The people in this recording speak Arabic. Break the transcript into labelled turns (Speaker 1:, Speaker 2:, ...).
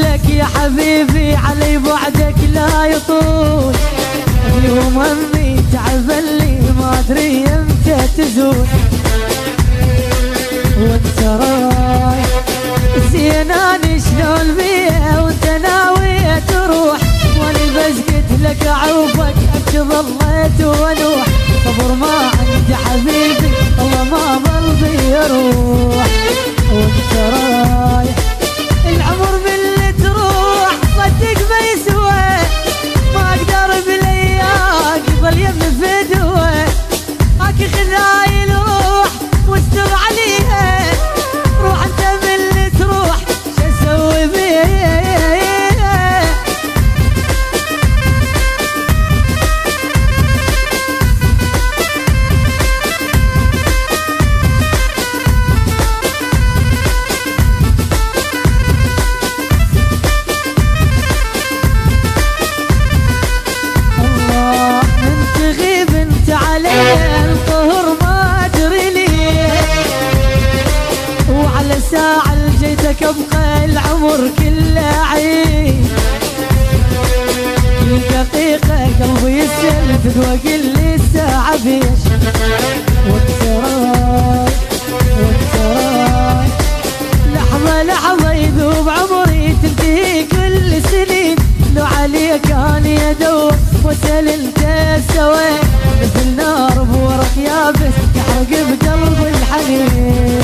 Speaker 1: لك يا حبيبي علي بعدك لا يطول، اليوم همي تعبلي ما ادري امتى تزول. وانت رايح زين اني شلون بيها وانت ناوي تروح، واني بس قلت لك اعوفك ابكي ظليت وانوح. صبر ما عندي حبيبي والله ما برضي يروح. وانت رايح العمر باللي تروح صدق ما يسوى، ما اقدر بالايام يظل يم فدوه. هاك خذاي روح واستر عليها، روح انت باللي تروح شو اسوي بيها. القهر ما ادري ليه، وعلى ساعة لجيتك ابقى العمر كله عيد. كل دقيقة قلبي يسأل فدوى كل الساعة بيش. وانت رايح وانت رايح لحظة لحظة يذوب عمري تنتهي كل سنين. لو عليك اني ادور واسأل انت سويت مثل نار بورق يابس يحرق بقلب الحنين.